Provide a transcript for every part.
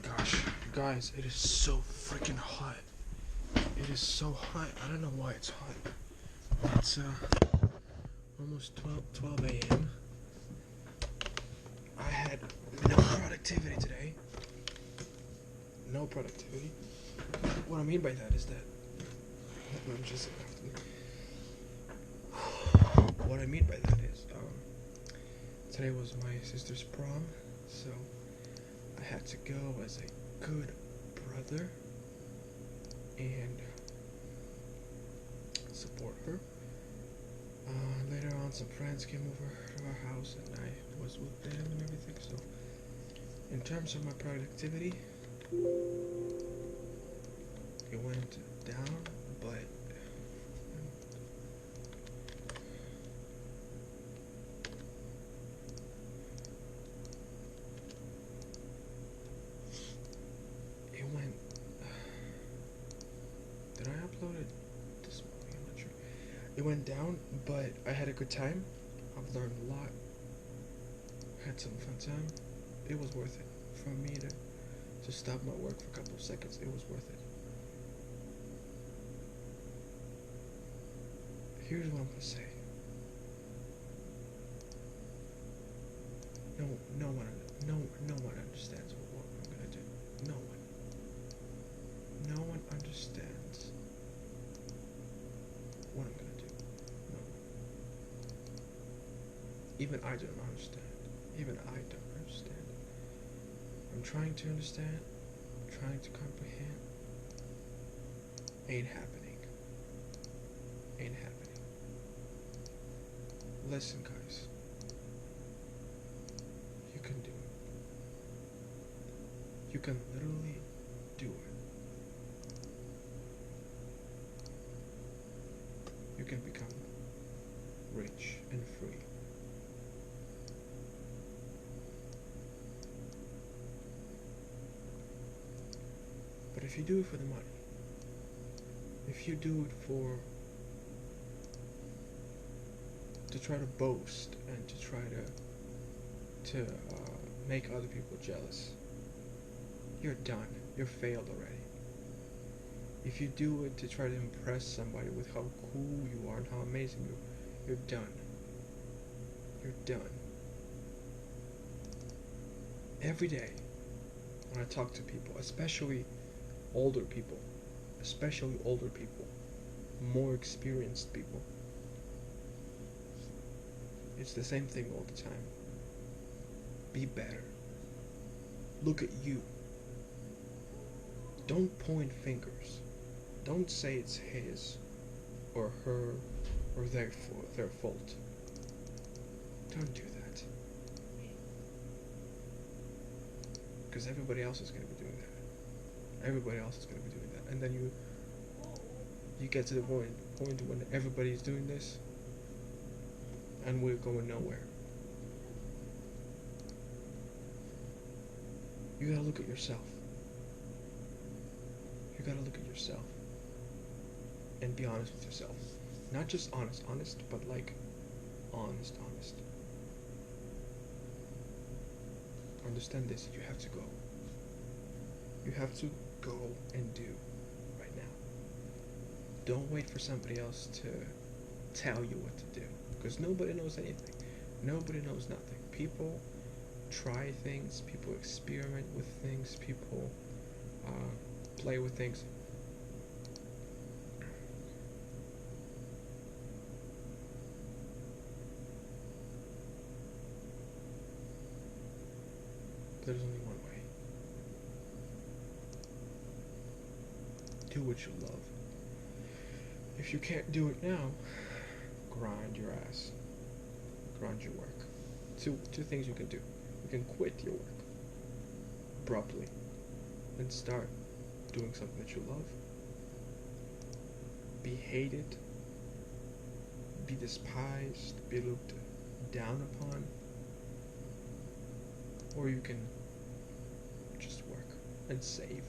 gosh, guys, it is so freaking hot. It is so hot. I don't know why it's hot. It's almost 12 a.m. I had no productivity today. No productivity. What I mean by that is that what I mean by that is today was my sister's prom, so I had to go as a good brother and support her. Later on, some friends came over to our house and I was with them and everything. So in terms of my productivity, it went down, but it went. Did I upload it this morning? I'm not sure. It went down, but I had a good time. I've learned a lot. Had some fun time. It was worth it for me to stop my work for a couple of seconds. It was worth it. Here's what I'm gonna say. No one understands what I'm gonna do. No one understands what I'm gonna do. No one. Even I don't understand. Even I don't understand. I'm trying to understand. Trying to comprehend. Ain't happening. Ain't happening. Listen, guys. You can do it. You can literally do it. You can become rich and free. But if you do it for the money, if you do it to try to boast and to try to make other people jealous, you're done. You're failed already. If you do it to try to impress somebody with how cool you are and how amazing you're done. You're done. Every day when I talk to people, especially older people, more experienced people, it's the same thing all the time. Be better. Look at you. Don't point fingers. Don't say it's his or her or their fault. Don't do that. Because everybody else is going to be doing that. Everybody else is going to be doing that. And then you get to the point when everybody's doing this and we're going nowhere. You gotta look at yourself. You gotta look at yourself and be honest with yourself. Not just honest, but like honest. Understand this, you have to go. You have to go and do right now. Don't wait for somebody else to tell you what to do, because nobody knows anything. Nobody knows nothing. People try things, people experiment with things, people play with things. There's only one way. Do what you love. If you can't do it now, grind your ass. Grind your work. Two things you can do. You can quit your work abruptly and start doing something that you love. Be hated, be despised, be looked down upon, or you can just work and save.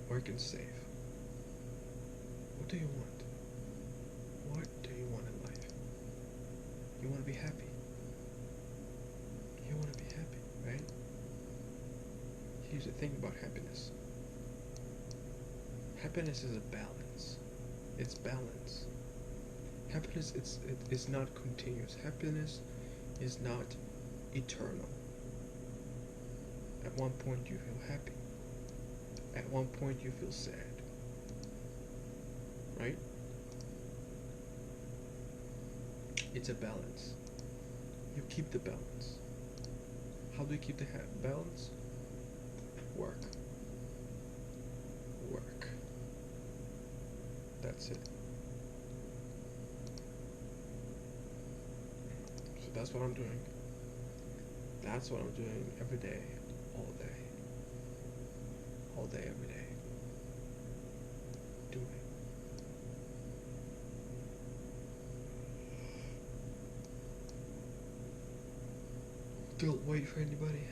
Work and save. What do you want? What do you want in life? You want to be happy. here's the thing about happiness. Happiness is a balance. It's balance. Happiness it's not continuous. Happiness is not eternal. At one point you feel happy. At one point you feel sad. Right? It's a balance. You keep the balance. How do you keep the balance? Work. Work. That's it. So that's what I'm doing. That's what I'm doing every day, all day. All day, every day. Doing. Don't wait for anybody.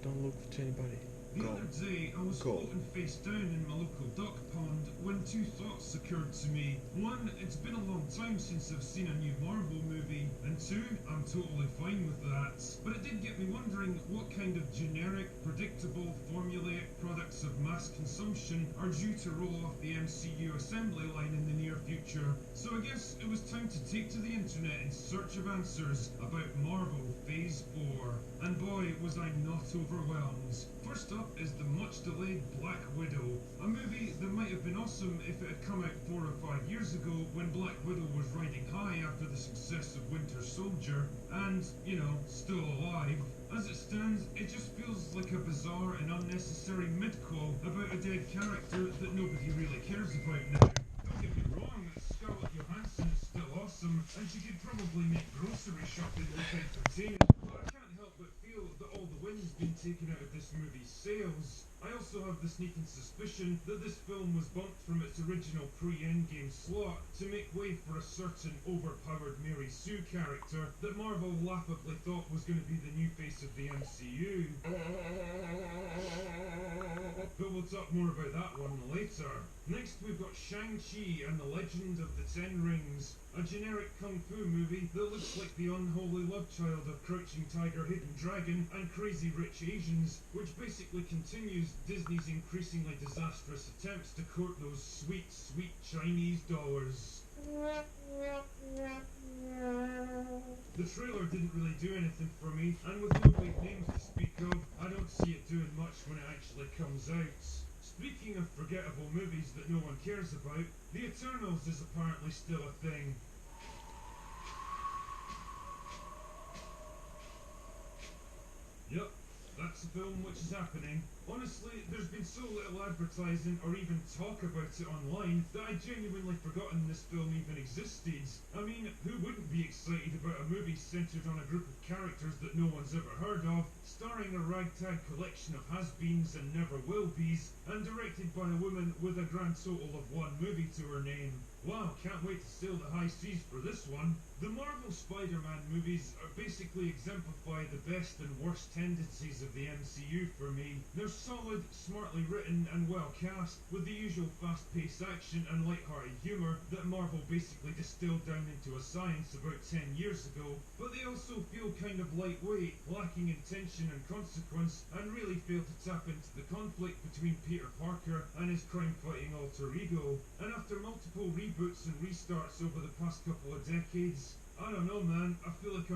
Don't look to anybody. The Go. other day, I was floating face down in my local duck pond when two thoughts occurred to me. One, it's been a long time since I've seen a new Marvel movie, and two, I'm totally fine with that. But it did get me wondering what kind of generic, predictable, formulaic products of mass consumption are due to roll off the MCU assembly line in the near future. So I guess it was time to take to the internet in search of answers about Marvel Phase 4. And boy, was I not overwhelmed. First up is the much-delayed Black Widow, a movie that might have been awesome if it had come out 4 or 5 years ago when Black Widow was riding high after the success of Winter Soldier, and, still alive. As it stands, it just feels like a bizarre and unnecessary mid-quel about a dead character that nobody really cares about now. Don't get me wrong, Scarlett Johansson is still awesome, and she could probably make grocery shopping look entertaining, but I can't help but feel that all the wind's been taken out of this movie's sails. I also have the sneaking suspicion that this film was bumped from its original pre-Endgame slot to make way for a certain overpowered Mary Sue character that Marvel laughably thought was going to be the new face of the MCU. But we'll talk more about that one later. Next we've got Shang-Chi and the Legend of the Ten Rings, a generic kung fu movie that looks like the unholy love child of Crouching Tiger, Hidden Dragon and Crazy Rich Asians, which basically continues Disney's increasingly disastrous attempts to court those sweet, sweet Chinese dollars. The trailer didn't really do anything for me, and with no big names to speak of, I don't see it doing much when it actually comes out. Speaking of forgettable movies that no one cares about, The Eternals is apparently still a thing. Yep, that's the film which is happening. Honestly, there's been so little advertising or even talk about it online that I genuinely forgotten this film even existed. I mean, who wouldn't be excited about a movie centered on a group of characters that no one's ever heard of, starring a ragtag collection of has-beens and never-will-bees, and directed by a woman with a grand total of one movie to her name. Wow, can't wait to sail the high seas for this one. The Marvel Spider-Man movies are basically exemplify the best and worst tendencies of the MCU for me. They're solid, smartly written and well cast, with the usual fast-paced action and light-hearted humour that Marvel basically distilled down into a science about 10 years ago, but they also feel kind of lightweight, lacking in tension and consequence, and really fail to tap into the conflict between Peter Parker and his crime-fighting alter ego. And after multiple reboots and restarts over the past couple of decades, I don't know man, I feel like